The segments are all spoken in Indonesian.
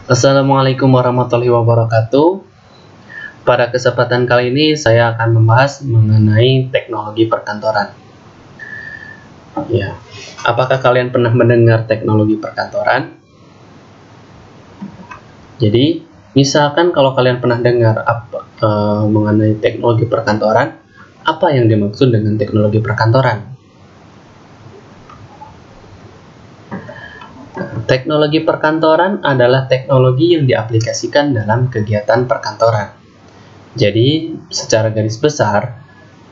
Assalamualaikum warahmatullahi wabarakatuh. Pada kesempatan kali ini saya akan membahas mengenai teknologi perkantoran. Ya, apakah kalian pernah mendengar teknologi perkantoran? Jadi, misalkan kalau kalian pernah dengar mengenai teknologi perkantoran, apa yang dimaksud dengan teknologi perkantoran? Teknologi perkantoran adalah teknologi yang diaplikasikan dalam kegiatan perkantoran. Jadi, secara garis besar,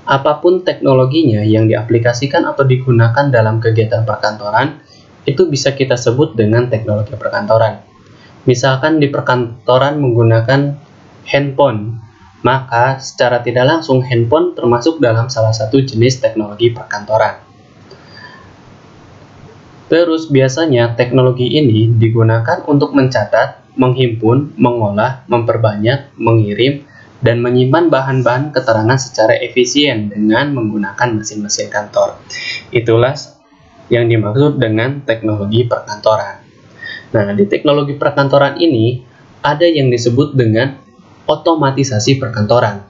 apapun teknologinya yang diaplikasikan atau digunakan dalam kegiatan perkantoran, itu bisa kita sebut dengan teknologi perkantoran. Misalkan di perkantoran menggunakan handphone, maka secara tidak langsung handphone termasuk dalam salah satu jenis teknologi perkantoran. Terus biasanya teknologi ini digunakan untuk mencatat, menghimpun, mengolah, memperbanyak, mengirim, dan menyimpan bahan-bahan keterangan secara efisien dengan menggunakan mesin-mesin kantor. Itulah yang dimaksud dengan teknologi perkantoran. Nah, di teknologi perkantoran ini ada yang disebut dengan otomatisasi perkantoran.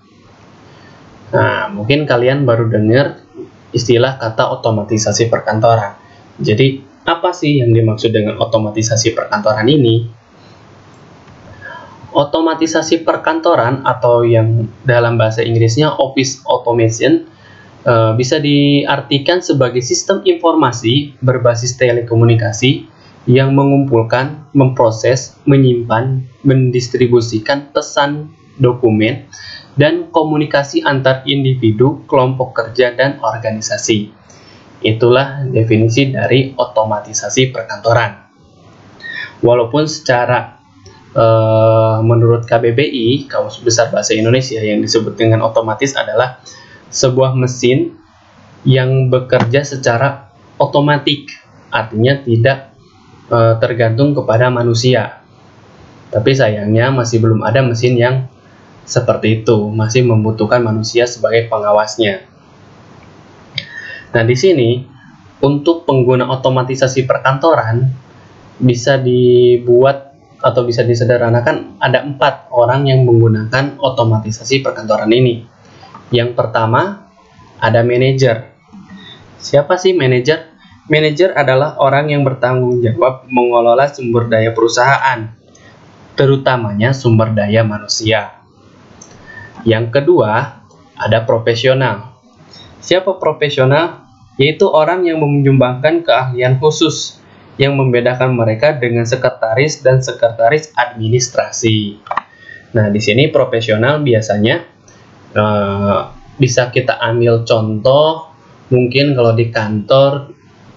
Nah, mungkin kalian baru dengar istilah kata otomatisasi perkantoran. Jadi, apa sih yang dimaksud dengan otomatisasi perkantoran ini? Otomatisasi perkantoran atau yang dalam bahasa Inggrisnya office automation bisa diartikan sebagai sistem informasi berbasis telekomunikasi yang mengumpulkan, memproses, menyimpan, mendistribusikan pesan, dokumen, dan komunikasi antar individu, kelompok kerja, dan organisasi. Itulah definisi dari otomatisasi perkantoran. Walaupun secara menurut KBBI, Kamus Besar Bahasa Indonesia, yang disebut dengan otomatis adalah sebuah mesin yang bekerja secara otomatik, artinya tidak tergantung kepada manusia. Tapi sayangnya masih belum ada mesin yang seperti itu, masih membutuhkan manusia sebagai pengawasnya. Nah, di sini untuk pengguna otomatisasi perkantoran bisa dibuat atau bisa disederhanakan ada 4 orang yang menggunakan otomatisasi perkantoran ini. Yang pertama ada manajer. Siapa sih manajer? Manajer adalah orang yang bertanggung jawab mengelola sumber daya perusahaan, terutamanya sumber daya manusia. Yang kedua ada profesional. Siapa profesional? Yaitu orang yang menyumbangkan keahlian khusus yang membedakan mereka dengan sekretaris dan sekretaris administrasi. Nah, di sini profesional biasanya bisa kita ambil contoh, mungkin kalau di kantor,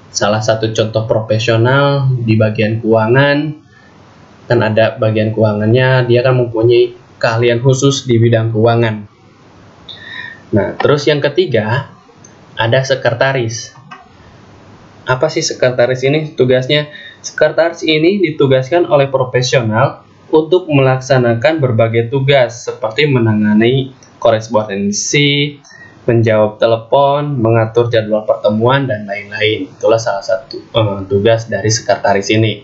salah satu contoh profesional di bagian keuangan, kan ada bagian keuangannya, dia kan mempunyai keahlian khusus di bidang keuangan. Nah, terus yang ketiga, ada sekretaris. Apa sih sekretaris ini? Tugasnya, sekretaris ini ditugaskan oleh profesional untuk melaksanakan berbagai tugas seperti menangani korespondensi, menjawab telepon, mengatur jadwal pertemuan, dan lain-lain. Itulah salah satu tugas dari sekretaris ini.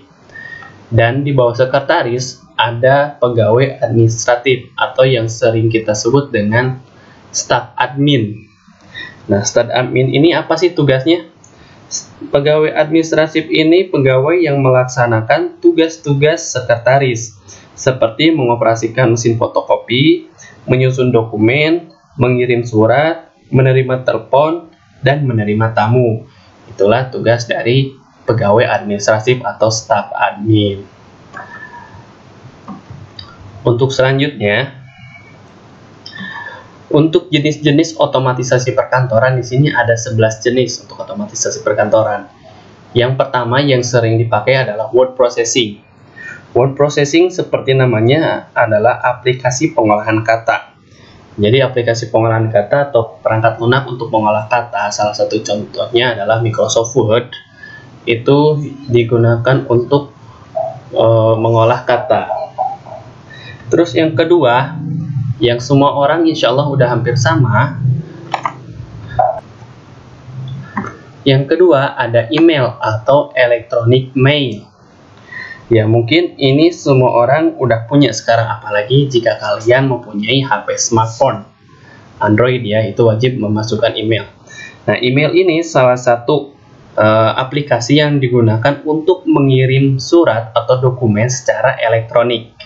Dan di bawah sekretaris ada pegawai administratif atau yang sering kita sebut dengan staf admin. Nah, staf admin ini apa sih tugasnya? Pegawai administratif ini pegawai yang melaksanakan tugas-tugas sekretaris, seperti mengoperasikan mesin fotokopi, menyusun dokumen, mengirim surat, menerima telepon, dan menerima tamu. Itulah tugas dari pegawai administratif atau staf admin. Untuk selanjutnya, untuk jenis-jenis otomatisasi perkantoran di sini ada 11 jenis untuk otomatisasi perkantoran. Yang pertama yang sering dipakai adalah word processing. Word processing seperti namanya adalah aplikasi pengolahan kata. Jadi aplikasi pengolahan kata atau perangkat lunak untuk mengolah kata, salah satu contohnya adalah Microsoft Word. Itu digunakan untuk mengolah kata. Terus yang kedua, yang semua orang insya Allah udah hampir sama. Yang kedua ada email atau electronic mail. Ya, mungkin ini semua orang udah punya sekarang, apalagi jika kalian mempunyai HP smartphone Android ya, itu wajib memasukkan email. Nah, email ini salah satu aplikasi yang digunakan untuk mengirim surat atau dokumen secara elektronik.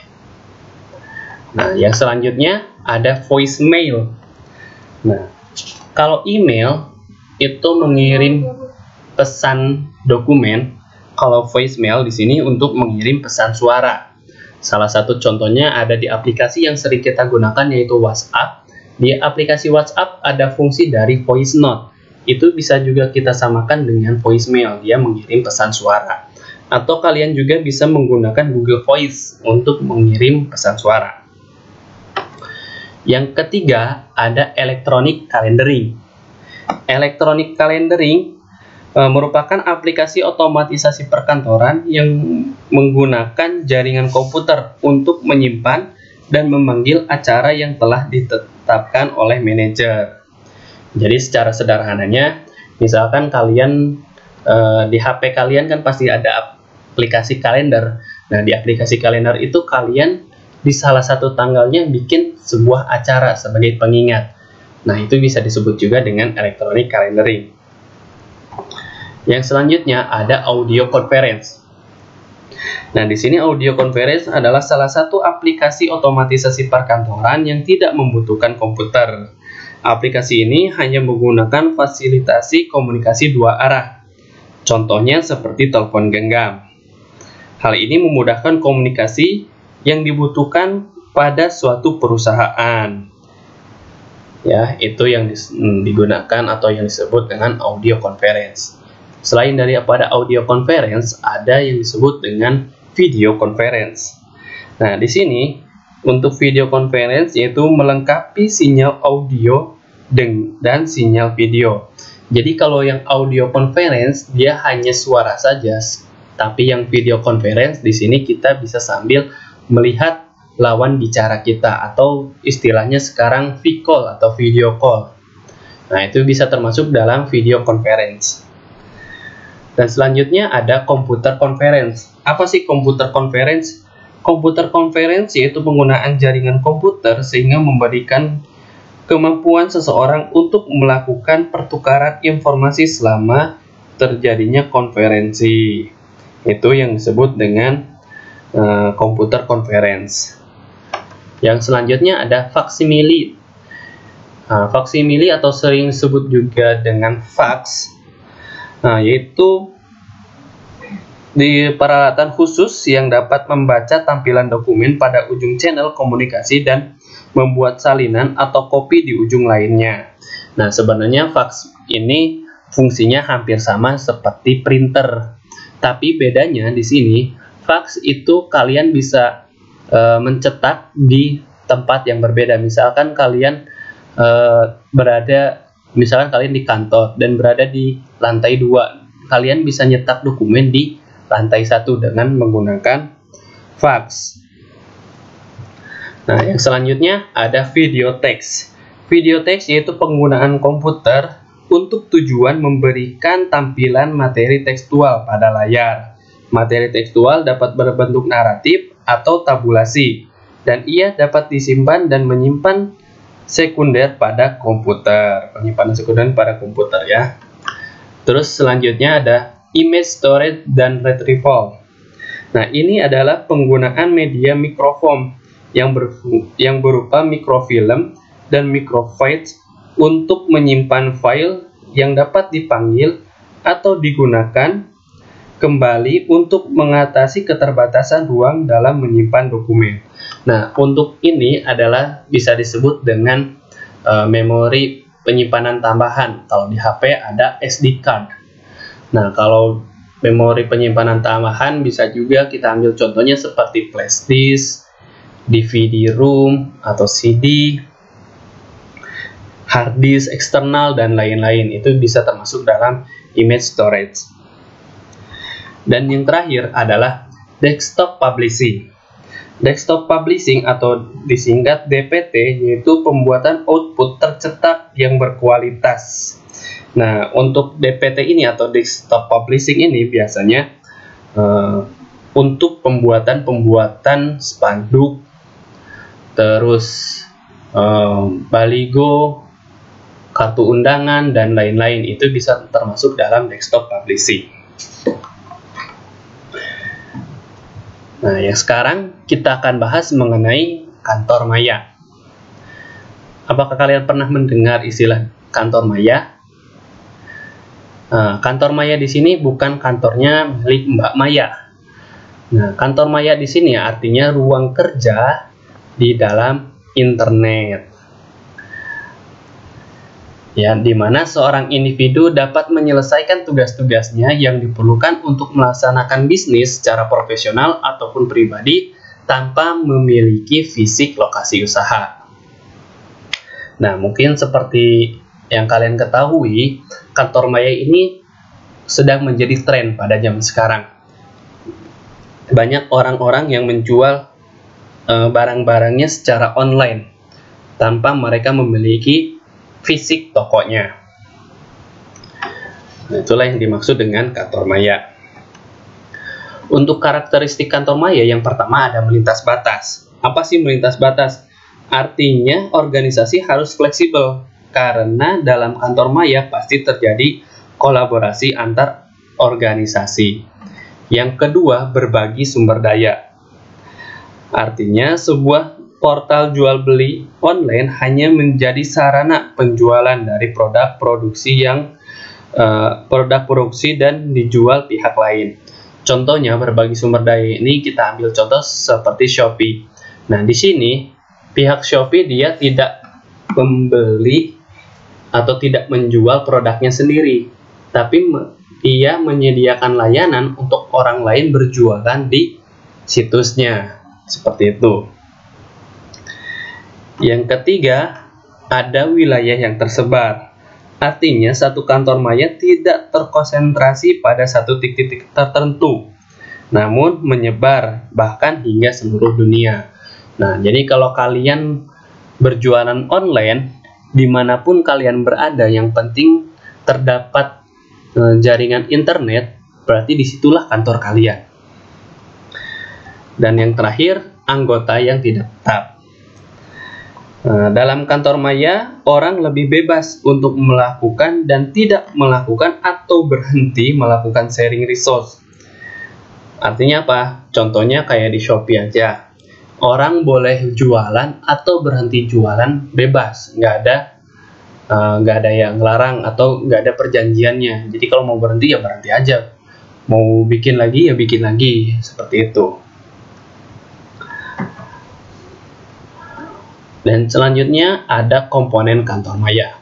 Nah, yang selanjutnya ada voicemail. Nah, kalau email itu mengirim pesan dokumen, kalau voicemail di sini untuk mengirim pesan suara. Salah satu contohnya ada di aplikasi yang sering kita gunakan, yaitu WhatsApp. Di aplikasi WhatsApp ada fungsi dari voice note. Itu bisa juga kita samakan dengan voicemail, dia mengirim pesan suara. Atau kalian juga bisa menggunakan Google Voice untuk mengirim pesan suara. Yang ketiga ada electronic calendaring. Electronic calendaring merupakan aplikasi otomatisasi perkantoran yang menggunakan jaringan komputer untuk menyimpan dan memanggil acara yang telah ditetapkan oleh manajer. Jadi secara sederhananya, misalkan kalian di HP kalian kan pasti ada aplikasi kalender. Nah, di aplikasi kalender itu kalian di salah satu tanggalnya bikin sebuah acara sebagai pengingat. Nah, itu bisa disebut juga dengan electronic calendaring. Yang selanjutnya ada audio conference. Nah, di sini audio conference adalah salah satu aplikasi otomatisasi perkantoran yang tidak membutuhkan komputer. Aplikasi ini hanya menggunakan fasilitasi komunikasi dua arah. Contohnya seperti telepon genggam. Hal ini memudahkan komunikasi yang dibutuhkan pada suatu perusahaan. Ya, itu yang digunakan atau yang disebut dengan audio conference. Selain daripada audio conference, ada yang disebut dengan video conference. Nah, di sini untuk video conference yaitu melengkapi sinyal audio dan sinyal video. Jadi kalau yang audio conference dia hanya suara saja, tapi yang video conference di sini kita bisa sambil melihat lawan bicara kita, atau istilahnya sekarang V-call atau video call. Nah, itu bisa termasuk dalam video conference. Dan selanjutnya ada computer conference. Apa sih computer conference? Computer conference yaitu penggunaan jaringan komputer sehingga memberikan kemampuan seseorang untuk melakukan pertukaran informasi selama terjadinya konferensi. Itu yang disebut dengan computer conference. Yang selanjutnya ada facsimile. Facsimile atau sering disebut juga dengan fax. Yaitu di peralatan khusus yang dapat membaca tampilan dokumen pada ujung channel komunikasi dan membuat salinan atau kopi di ujung lainnya. Nah, sebenarnya fax ini fungsinya hampir sama seperti printer. Tapi bedanya di sini, fax itu kalian bisa mencetak di tempat yang berbeda. Misalkan kalian misalkan kalian di kantor dan berada di lantai 2, kalian bisa nyetak dokumen di lantai 1 dengan menggunakan fax. Nah, yang selanjutnya ada video text. Video text yaitu penggunaan komputer untuk tujuan memberikan tampilan materi tekstual pada layar. Materi tekstual dapat berbentuk naratif atau tabulasi, dan ia dapat disimpan dan menyimpan sekunder pada komputer. Penyimpanan sekunder pada komputer ya. Terus selanjutnya ada image storage dan retrieval. Nah, ini adalah penggunaan media microform yang berupa mikrofilm dan microfiche untuk menyimpan file yang dapat dipanggil atau digunakan kembali untuk mengatasi keterbatasan ruang dalam menyimpan dokumen. Nah, untuk ini adalah bisa disebut dengan memori penyimpanan tambahan. Kalau di HP ada SD card. Nah, kalau memori penyimpanan tambahan bisa juga kita ambil contohnya seperti flash disk, DVD room atau CD, hard disk eksternal dan lain-lain. Itu bisa termasuk dalam image storage. Dan yang terakhir adalah desktop publishing. Desktop publishing atau disingkat DPT yaitu pembuatan output tercetak yang berkualitas. Nah, untuk DPT ini atau desktop publishing ini biasanya untuk pembuatan spanduk, terus baligo, kartu undangan, dan lain-lain. Itu bisa termasuk dalam desktop publishing. Nah, yang sekarang kita akan bahas mengenai kantor maya. Apakah kalian pernah mendengar istilah kantor maya? Nah, kantor maya di sini bukan kantornya milik Mbak Maya. Nah, kantor maya di sini artinya ruang kerja di dalam internet. Ya, di mana seorang individu dapat menyelesaikan tugas-tugasnya yang diperlukan untuk melaksanakan bisnis secara profesional ataupun pribadi tanpa memiliki fisik lokasi usaha. Nah, mungkin seperti yang kalian ketahui, kantor maya ini sedang menjadi tren pada zaman sekarang. Banyak orang-orang yang menjual barang-barangnya secara online tanpa mereka memiliki fisik tokonya. Nah, itulah yang dimaksud dengan kantor maya. Untuk karakteristik kantor maya, yang pertama ada melintas batas. Apa sih melintas batas? Artinya organisasi harus fleksibel, karena dalam kantor maya pasti terjadi kolaborasi antar organisasi. Yang kedua, berbagi sumber daya. Artinya sebuah portal jual beli online hanya menjadi sarana penjualan dari produk produksi dan dijual pihak lain. Contohnya, berbagi sumber daya ini kita ambil contoh seperti Shopee. Nah, di sini pihak Shopee dia tidak membeli atau tidak menjual produknya sendiri, tapi dia menyediakan layanan untuk orang lain berjualan di situsnya. Seperti itu. Yang ketiga, ada wilayah yang tersebar. Artinya, satu kantor maya tidak terkonsentrasi pada satu titik-titik tertentu, namun menyebar bahkan hingga seluruh dunia. Nah, jadi kalau kalian berjualan online, dimanapun kalian berada, yang penting terdapat jaringan internet, berarti disitulah kantor kalian. Dan yang terakhir, anggota yang tidak tetap. Dalam kantor maya, orang lebih bebas untuk melakukan dan tidak melakukan atau berhenti melakukan sharing resource. Artinya apa? Contohnya kayak di Shopee aja. Orang boleh jualan atau berhenti jualan bebas, nggak ada yang larang atau nggak ada perjanjiannya. Jadi kalau mau berhenti ya berhenti aja, mau bikin lagi ya bikin lagi, seperti itu. Dan selanjutnya ada komponen kantor maya.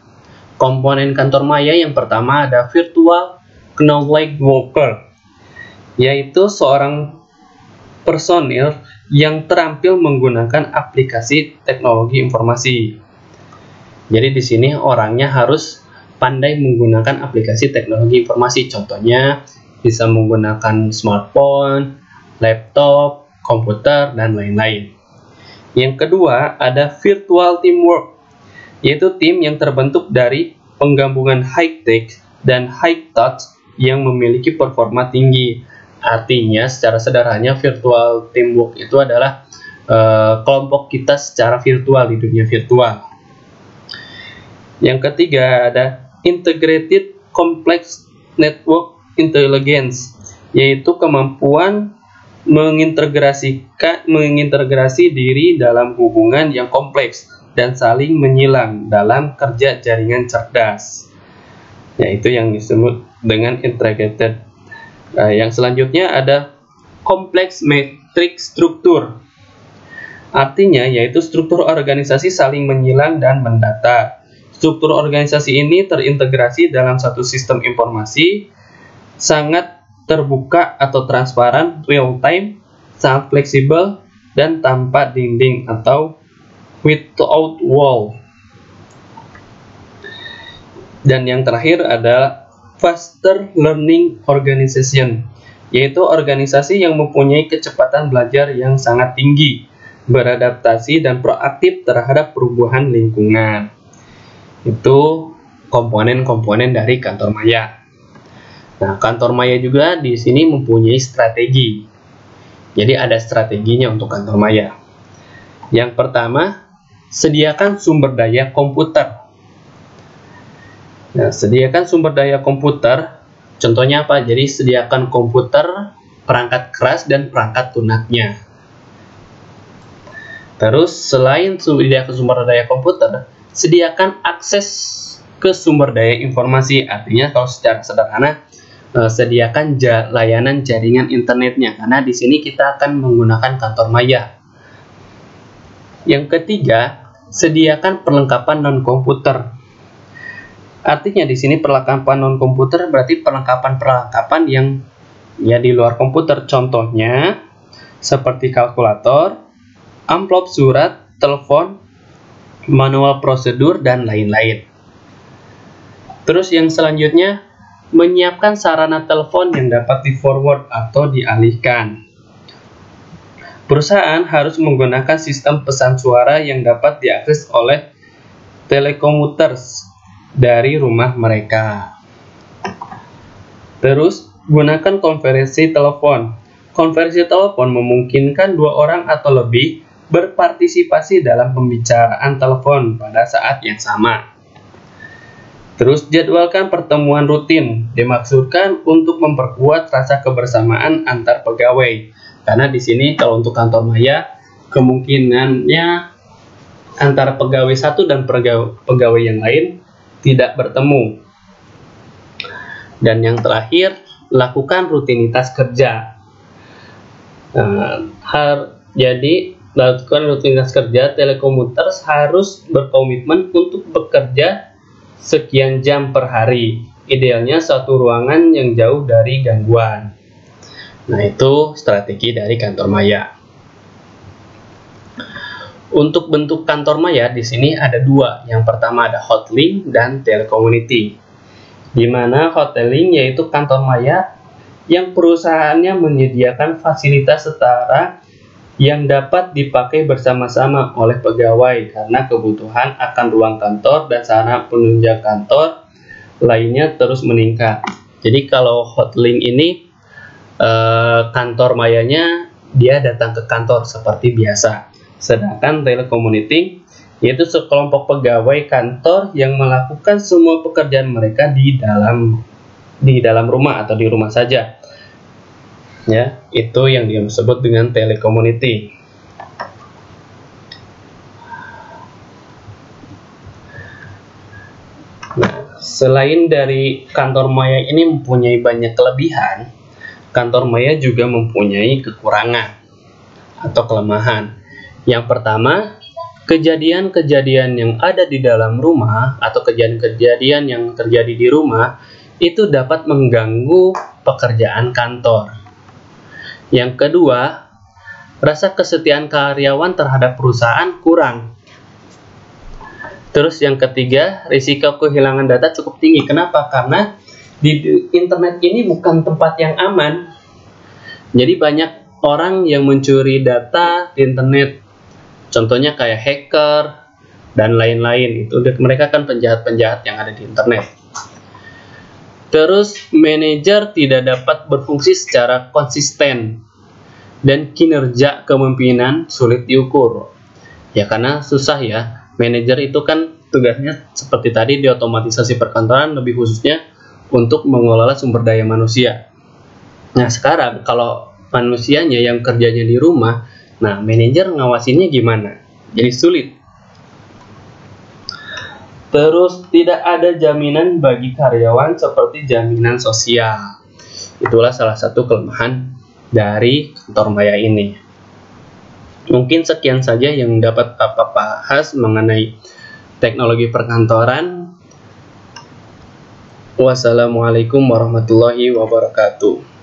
Komponen kantor maya yang pertama ada virtual knowledge worker, yaitu seorang personil yang terampil menggunakan aplikasi teknologi informasi. Jadi di sini orangnya harus pandai menggunakan aplikasi teknologi informasi. Contohnya bisa menggunakan smartphone, laptop, komputer, dan lain-lain. Yang kedua, ada virtual teamwork, yaitu tim yang terbentuk dari penggabungan high-tech dan high-touch yang memiliki performa tinggi. Artinya, secara sederhana, virtual teamwork itu adalah kelompok kita secara virtual di dunia virtual. Yang ketiga, ada integrated complex network intelligence, yaitu kemampuan mengintegrasi diri dalam hubungan yang kompleks dan saling menyilang dalam kerja jaringan cerdas, yaitu yang disebut dengan integrated. Yang selanjutnya ada complex matrix struktur, artinya yaitu struktur organisasi saling menyilang dan mendata. Struktur organisasi ini terintegrasi dalam satu sistem informasi, sangat terbuka atau transparan, real time, sangat fleksibel, dan tanpa dinding atau without wall. Dan yang terakhir adalah faster learning organization, yaitu organisasi yang mempunyai kecepatan belajar yang sangat tinggi, beradaptasi dan proaktif terhadap perubahan lingkungan. Itu komponen-komponen dari kantor maya. Nah, kantor maya juga di sini mempunyai strategi. Jadi ada strateginya untuk kantor maya. Yang pertama, sediakan sumber daya komputer. Nah, sediakan sumber daya komputer, contohnya apa? Jadi sediakan komputer, perangkat keras dan perangkat lunaknya. Terus selain sediakan sumber daya komputer, sediakan akses ke sumber daya informasi. Artinya kalau secara sederhana, sediakan layanan jaringan internetnya, karena di sini kita akan menggunakan kantor maya. Yang ketiga, sediakan perlengkapan non-komputer. Artinya di sini perlengkapan non-komputer berarti perlengkapan yang di luar komputer. Contohnya seperti kalkulator, amplop surat, telepon, manual prosedur, dan lain-lain. Terus yang selanjutnya, menyiapkan sarana telepon yang dapat di-forward atau dialihkan. Perusahaan harus menggunakan sistem pesan suara yang dapat diakses oleh telekomuters dari rumah mereka. Terus, gunakan konferensi telepon. Konferensi telepon memungkinkan 2 orang atau lebih berpartisipasi dalam pembicaraan telepon pada saat yang sama. Terus, jadwalkan pertemuan rutin. Dimaksudkan untuk memperkuat rasa kebersamaan antar pegawai. Karena di sini kalau untuk kantor maya, kemungkinannya antara pegawai satu dan pegawai yang lain tidak bertemu. Dan yang terakhir, lakukan rutinitas kerja. Jadi, lakukan rutinitas kerja. Telekomuters harus berkomitmen untuk bekerja sekian jam per hari. Idealnya satu ruangan yang jauh dari gangguan. Nah, itu strategi dari kantor maya. Untuk bentuk kantor maya di sini ada 2. Yang pertama ada hotlink dan telecommunity. Di mana hotlink yaitu kantor maya yang perusahaannya menyediakan fasilitas setara yang dapat dipakai bersama-sama oleh pegawai karena kebutuhan akan ruang kantor dan sarana penunjang kantor lainnya terus meningkat. Jadi kalau hotlink ini kantor mayanya dia datang ke kantor seperti biasa. Sedangkan telecommunity yaitu sekelompok pegawai kantor yang melakukan semua pekerjaan mereka di dalam rumah atau di rumah saja. Ya, itu yang disebut dengan telecommunity. Nah, selain dari kantor maya ini mempunyai banyak kelebihan, kantor maya juga mempunyai kekurangan atau kelemahan. Yang pertama, kejadian-kejadian yang ada di dalam rumah atau kejadian-kejadian yang terjadi di rumah itu dapat mengganggu pekerjaan kantor. Yang kedua, rasa kesetiaan karyawan terhadap perusahaan kurang. Terus yang ketiga, risiko kehilangan data cukup tinggi. Kenapa? Karena di internet ini bukan tempat yang aman. Jadi banyak orang yang mencuri data di internet. Contohnya kayak hacker dan lain-lain. Itu mereka kan penjahat-penjahat yang ada di internet. Terus manajer tidak dapat berfungsi secara konsisten dan kinerja kepemimpinan sulit diukur. Ya karena susah ya. Manajer itu kan tugasnya seperti tadi di otomatisasi perkantoran, lebih khususnya untuk mengelola sumber daya manusia. Nah sekarang kalau manusianya yang kerjanya di rumah, nah manajer ngawasinnya gimana? Jadi sulit. Terus tidak ada jaminan bagi karyawan seperti jaminan sosial. Itulah salah satu kelemahan dari kantor maya ini. Mungkin sekian saja yang dapat Bapak bahas mengenai teknologi perkantoran. Wassalamualaikum warahmatullahi wabarakatuh.